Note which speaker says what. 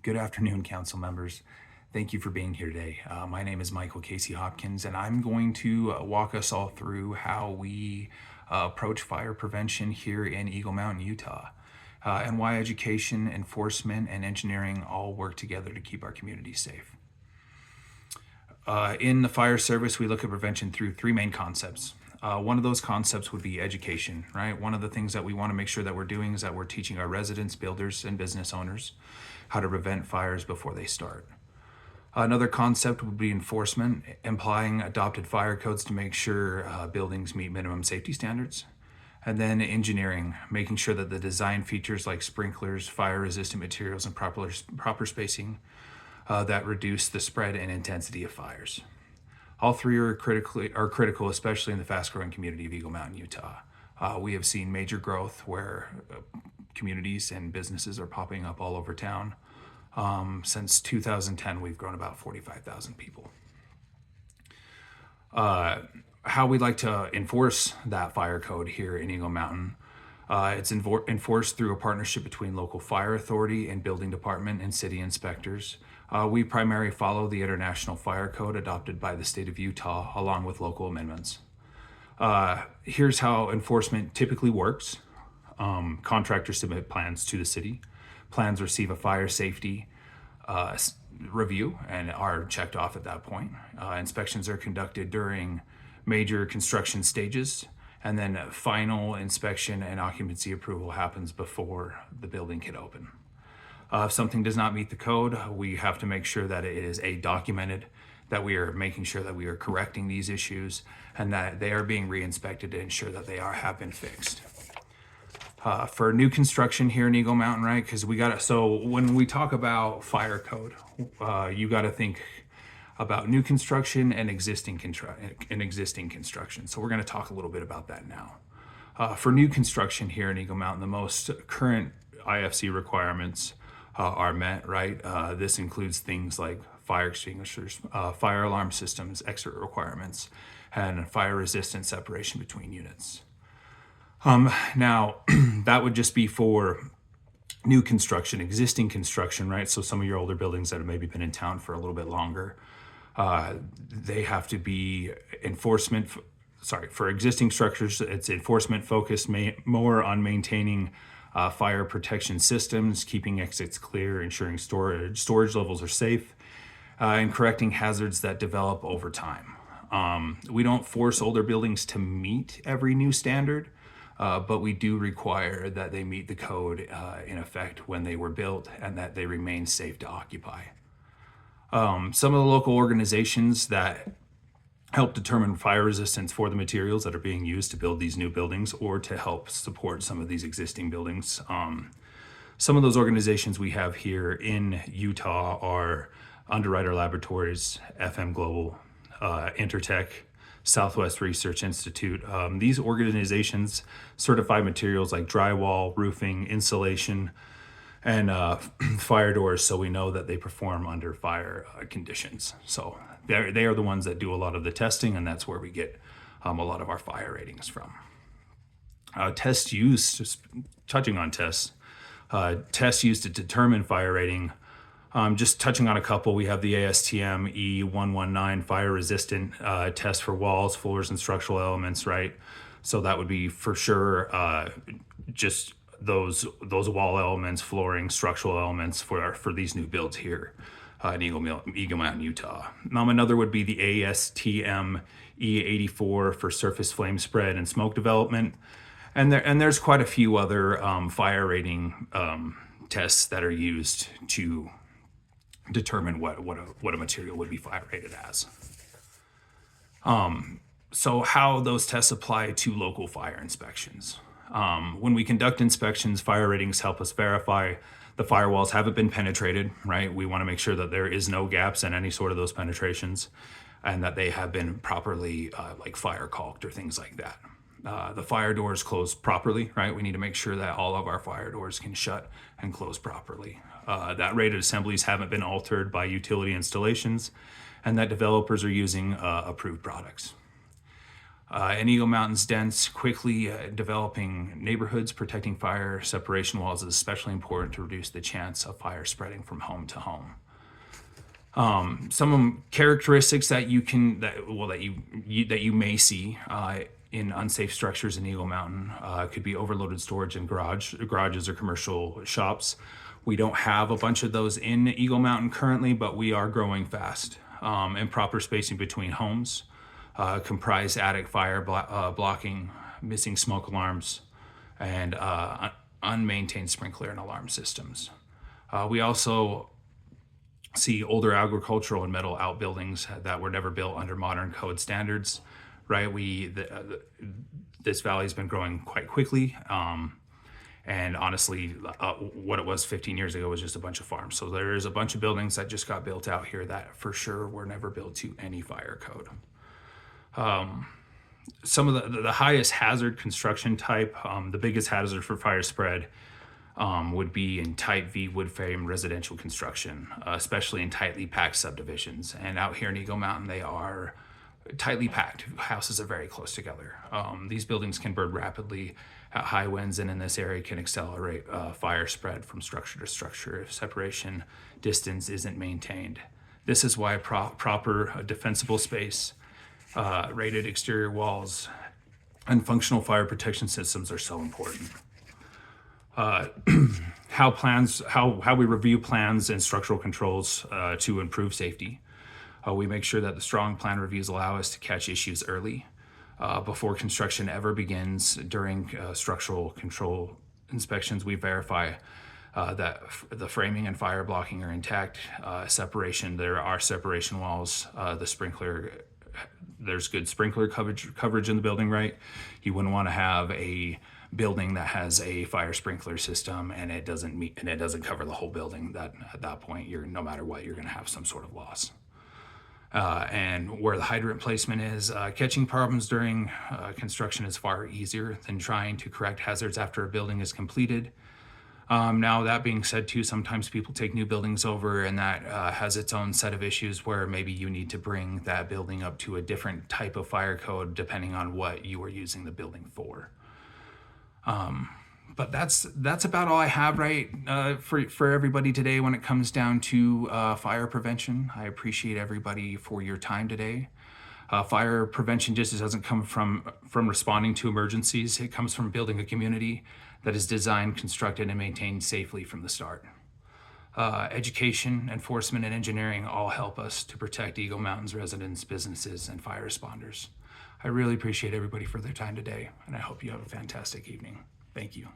Speaker 1: Good afternoon, council members. Thank you for being here today. My name is Michael Casey Hopkins, and I'm going to walk us all through how we approach fire prevention here in Eagle Mountain, Utah, and why education, enforcement, and engineering all work together to keep our community safe. In the fire service, we look at prevention through three main concepts. One of those concepts would be education, right? One of the things that we want to make sure that we're doing is that we're teaching our residents, builders, and business owners how to prevent fires before they start. Another concept would be enforcement, implying adopted fire codes to make sure buildings meet minimum safety standards. And then engineering, making sure that the design features like sprinklers, fire-resistant materials, and proper spacing that reduce the spread and intensity of fires. All three are critical, especially in the fast-growing community of Eagle Mountain, Utah. We have seen major growth where communities and businesses are popping up all over town. Since 2010, we've grown about 45,000 people. How we like to enforce that fire code here in Eagle Mountain, it's enforced through a partnership between local fire authority and building department and city inspectors. We primarily follow the International Fire Code adopted by the state of Utah, along with local amendments. Here's how enforcement typically works. Contractors submit plans to the city. Plans receive a fire safety review and are checked off at that point. Inspections are conducted during major construction stages, and then final inspection and occupancy approval happens before the building can open. If something does not meet the code, we have to make sure that it is documented, that we are making sure that we are correcting these issues, and that they are being re-inspected to ensure that they have been fixed. For new construction here in Eagle Mountain, right? Because so when we talk about fire code, you got to think about new construction and existing construction. So we're going to talk a little bit about that now. For new construction here in Eagle Mountain, the most current IFC requirements are met, right? This includes things like fire extinguishers, fire alarm systems, exit requirements, and fire resistant separation between units. Now, that would just be for new construction. Existing construction, right? So some of your older buildings that have maybe been in town for a little bit longer, they have to be for existing structures, it's enforcement focused more on maintaining fire protection systems, keeping exits clear, ensuring storage levels are safe, and correcting hazards that develop over time. We don't force older buildings to meet every new standard, but we do require that they meet the code in effect when they were built and that they remain safe to occupy. Some of the local organizations that help determine fire resistance for the materials that are being used to build these new buildings or to help support some of these existing buildings. Some of those organizations we have here in Utah are Underwriter Laboratories, FM Global, Intertech, Southwest Research Institute. These organizations certify materials like drywall, roofing, insulation, and fire doors, so we know that they perform under fire conditions. So they are the ones that do a lot of the testing, and that's where we get a lot of our fire ratings from. Test use, just touching on tests, tests used to determine fire rating. Just touching on a couple, we have the ASTM E119 fire resistant test for walls, floors, and structural elements, right? So that would be for sure just those wall elements, flooring, structural elements for these new builds here in Eagle Mountain, Utah. Another would be the ASTM E84 for surface flame spread and smoke development. And there's quite a few other fire rating tests that are used to determine what a material would be fire rated as. So how those tests apply to local fire inspections. When we conduct inspections, fire ratings help us verify the firewalls haven't been penetrated, right? We want to make sure that there is no gaps in any sort of those penetrations and that they have been properly like fire caulked or things like that. The fire doors close properly, right? We need to make sure that all of our fire doors can shut and close properly. That rated assemblies haven't been altered by utility installations and that developers are using approved products. In Eagle Mountain's dense, quickly developing neighborhoods, protecting fire separation walls is especially important to reduce the chance of fire spreading from home to home. Some characteristics that you may see in unsafe structures in Eagle Mountain could be overloaded storage in garages or commercial shops. We don't have a bunch of those in Eagle Mountain currently, but we are growing fast. Improper spacing between homes, comprised attic fire blocking, missing smoke alarms, and unmaintained sprinkler and alarm systems. We also see older agricultural and metal outbuildings that were never built under modern code standards. Right, this valley's been growing quite quickly, and honestly, what it was 15 years ago was just a bunch of farms. So there's a bunch of buildings that just got built out here that for sure were never built to any fire code. Some of the highest hazard construction type, the biggest hazard for fire spread would be in type V wood frame residential construction, especially in tightly packed subdivisions. And out here in Eagle Mountain, they are tightly packed. Houses are very close together. These buildings can burn rapidly at high winds, and in this area can accelerate fire spread from structure to structure if separation distance isn't maintained. This is why proper defensible space, rated exterior walls, and functional fire protection systems are so important. How we review plans and structural controls to improve safety. We make sure that the strong plan reviews allow us to catch issues early before construction ever begins. During structural control inspections, we verify that the framing and fire blocking are intact. Separation, there are separation walls. There's good sprinkler coverage in the building, right? You wouldn't want to have a building that has a fire sprinkler system and it doesn't cover the whole building. That at that point, no matter what, you're going to have some sort of loss. And where the hydrant placement is, catching problems during construction is far easier than trying to correct hazards after a building is completed. Now, that being said, too, sometimes people take new buildings over, and that has its own set of issues where maybe you need to bring that building up to a different type of fire code depending on what you are using the building for. But that's about all I have, right, for everybody today when it comes down to fire prevention. I appreciate everybody for your time today. Fire prevention just doesn't come from responding to emergencies. It comes from building a community that is designed, constructed, and maintained safely from the start. Education, enforcement, and engineering all help us to protect Eagle Mountain's residents, businesses, and fire responders. I really appreciate everybody for their time today, and I hope you have a fantastic evening. Thank you.